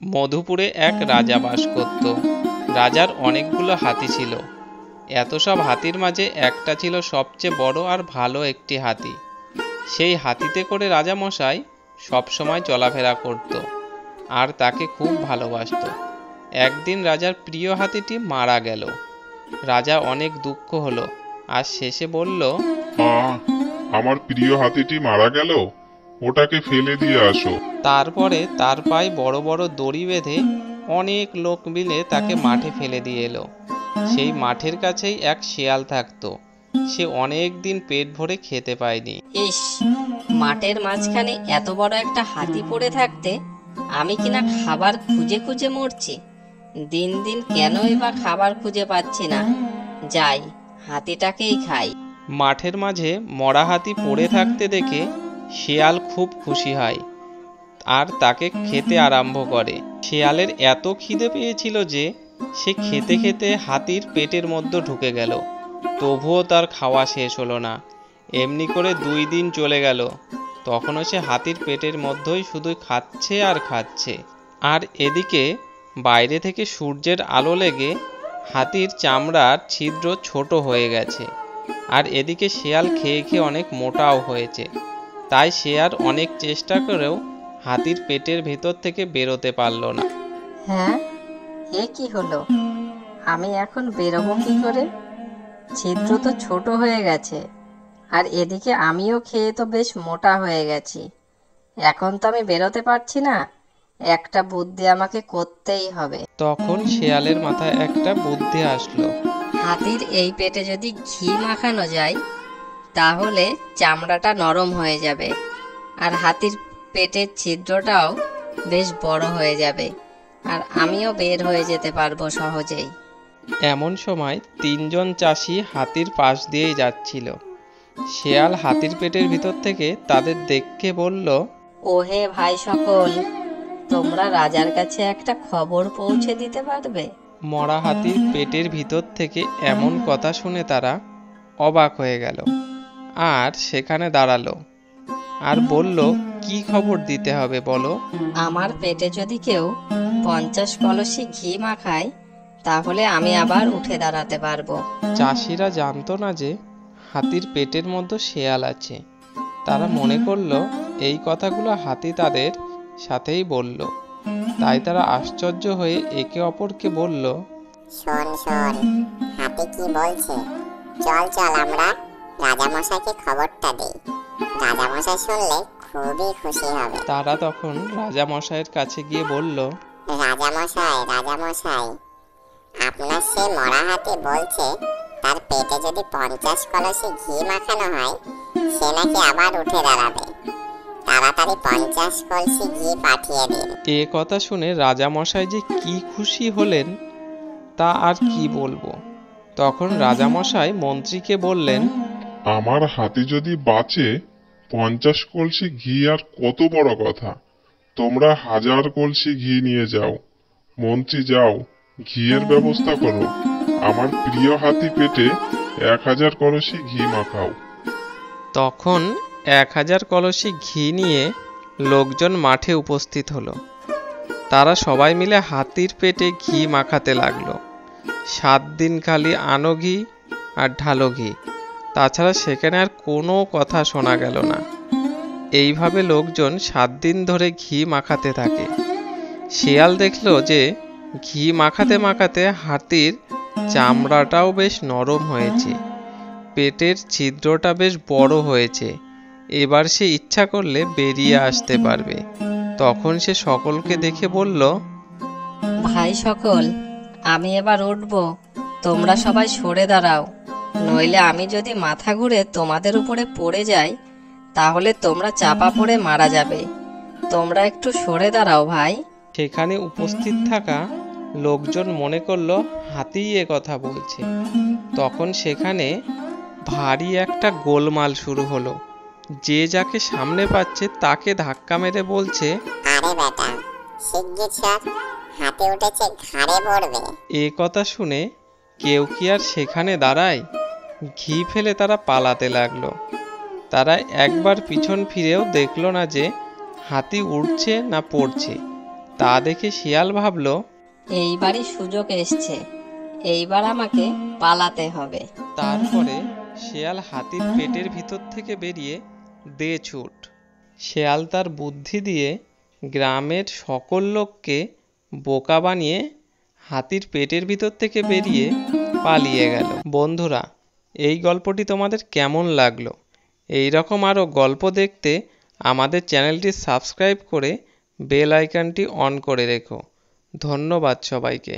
মধুপুরে এক রাজা বাস করত। রাজার অনেকগুলো হাতি ছিল। এত সব হাতির মাঝে একটা ছিল সবচেয়ে বড় আর ভালো একটি হাতি। সেই হাতিতে করে রাজামশাই সবসময় চলাফেরা করত আর তাকে খুব ভালোবাসত। একদিন রাজার প্রিয় হাতিটি মারা গেল। রাজা অনেক দুঃখ হলো আর শেষে বলল, আমার প্রিয় হাতিটি মারা গেল, ওটাকে ফেলে দিয়ে আসো। তারপরে তার পায়ে বড় বড় দড়ি বেঁধে অনেক লোক মিলে তাকে মাঠে ফেলে দিয়ে এলো। সেই মাঠের কাছেই এক শেয়াল থাকতো। সে অনেক দিন পেট ভরে খেতে পায়নি। ইস, মাঠের মাঝখানে এত বড় একটা হাতি পড়ে থাকতে আমি কিনা খাবার খুঁজে খুঁজে মরছি। দিন দিন কেনই বা খাবার খুঁজে পাচ্ছি না। যাই, হাতিটাকেই খাই। মাঠের মাঝে মরা হাতি পড়ে থাকতে দেখে শেয়াল খুব খুশি হয় আর তাকে খেতে আরম্ভ করে। শেয়ালের এত খিদে পেয়েছিল যে সে খেতে খেতে হাতির পেটের মধ্যে ঢুকে গেল। তবুও তার খাওয়া শেষ হলো না। এমনি করে 2 দিন চলে গেল। তখনও সে হাতির পেটের মধ্যেই শুধু খাচ্ছে আর খাচ্ছে। আর এদিকে বাইরে থেকে সূর্যের আলো লেগে হাতির চামড়ার ছিদ্র ছোট হয়ে গেছে। আর এদিকে শেয়াল খেয়ে খেয়ে অনেক মোটাও হয়েছে। তাই সে আর অনেক চেষ্টা করেও হাতির পেটের ভেতর থেকে বেরোতে পারল না। হ্যাঁ, এ কি হলো? আমি এখন বেরোবো কি করে? ছিদ্র তো ছোট হয়ে গেছে, আর এদিকে আমিও খেয়ে তো বেশ মোটা হয়ে গেছি। এখন তো আমি বেরোতে পারছি না। একটা বুদ্ধি আমাকে করতেই হবে। তখন শেয়ালের মাথায় একটা বুদ্ধি আসলো। হাতির এই পেটে যদি ঘি মাখানো যায় তাহলে চামড়াটা নরম হয়ে যাবে, আর হাতির পেটের ছিদ্রটাও বেশ বড় হয়ে যাবে, আর আমিও বের হয়ে যেতে পারবো সহজেই। এমন সময় 3 জন চাষি হাতির পাশ দিয়েই যাচ্ছিল। শেয়াল হাতির পেটের ভিতর থেকে তাদের দেখে বলল, ওহে ভাই সকল, তোমরা রাজার কাছে একটা খবর পৌঁছে দিতে পারবে? মরা হাতির পেটের ভিতর থেকে এমন কথা শুনে তারা অবাক হয়ে গেল আর সেখানে দাঁড়ালো আর বলল, কি খবর দিতে হবে বলো। আমার পেটে যদি কেউ 50 কলসি ঘি মাখায় তাহলে আমি আবার উঠে দাঁড়াতে পারবো। চাষিরা জানতো না যে হাতির পেটের মধ্যে শেয়াল আছে। তারা মনে করলো এই কথাগুলো হাতি তাদের সাথেই বলল। তাই তারা আশ্চর্য হয়ে একে অপরকে বলল, শোন শোন, হাতি কি বলছে, চল চল আমরা রাজামশাইকে খবরটা দেই। রাজামশাই শুনলে খুবই খুশি হবে। তারা তখন রাজামশাইয়ের কাছে গিয়ে বলল, রাজামশাই রাজামশাই, আপনার সে মরা হাতি বলছে তার পেটে যদি 50 কলসি ঘি মাখানো হয় সে নাকি আবার উঠে দাঁড়াবে। তাড়াতাড়ি 50 কলসি ঘি পাঠিয়ে দিন। এ কথা শুনে রাজামশাই যে কি খুশি হলেন তা আর কি বলবো। তখন রাজামশাই মন্ত্রীকে বললেন, আমার হাতি যদি বাঁচে 50 কলসি ঘি আর কত বড় কথা, তোমরা 1000 কলসি ঘি নিয়ে যাও। মন্ত্রী যাও, ঘিয়ের ব্যবস্থা করো। আমার প্রিয় হাতি পেটে 1000 কলসি ঘি মাখাও। তখন 1000 কলসি ঘি নিয়ে লোকজন মাঠে উপস্থিত হলো। তারা সবাই মিলে হাতির পেটে ঘি মাখাতে লাগলো। 7 দিন খালি আনো ঘি আর ঢালো ঘি, তাছাড়া সেখানে আর কোনো কথা শোনা গেল না। এইভাবে লোকজন 7 দিন ধরে ঘি মাখাতে থাকে। শিয়াল দেখলো যে ঘি মাখাতে মাখাতে হাতির চামড়াটাও বেশ নরম হয়েছে, পেটের ছিদ্রটা বেশ বড় হয়েছে। এবার সে ইচ্ছা করলে বেরিয়ে আসতে পারবে। তখন সে সকলকে দেখে বলল, ভাই সকল, আমি এবার উঠবো, তোমরা সবাই সরে দাঁড়াও, নইলে আমি যদি মাথা ঘুরে তোমাদের উপরে পড়ে যাই তাহলে তোমরা চাপা পড়ে মারা যাবে। তোমরা একটু সরে দাঁড়াও ভাই। সেখানে উপস্থিত থাকা লোকজন মনে করলো হাতিই এ কথা বলছে। তখন সেখানে ভারী একটা গোলমাল শুরু হলো। যে যাকে সামনে পাচ্ছে তাকে ধাক্কা মেরে বলছে, আরে বেটা, শিগগির সর, হাতি উঠেছে, ঘাড়ে পড়বে। এ কথা শুনে কেউ কি আর সেখানে দাঁড়ায়? ঘি ফেলে তারা পালাতে লাগলো। তারা একবার পিছন ফিরেও দেখলো না যে হাতি উঠছে না পড়ছে। তা দেখে শিয়াল ভাবল, এইবারই সুযোগ এসছে, এইবার আমাকে পালাতে হবে। তারপরে শেয়াল হাতির পেটের ভিতর থেকে বেরিয়ে দে ছুট। শেয়াল তার বুদ্ধি দিয়ে গ্রামের সকল লোককে বোকা বানিয়ে হাতির পেটের ভিতর থেকে বেরিয়ে পালিয়ে গেল। বন্ধুরা, এই গল্পটি তোমাদের কেমন লাগলো? এই রকম আরও গল্প দেখতে আমাদের চ্যানেলটি সাবস্ক্রাইব করে বেল আইকনটি অন করে রেখো। ধন্যবাদ সবাইকে।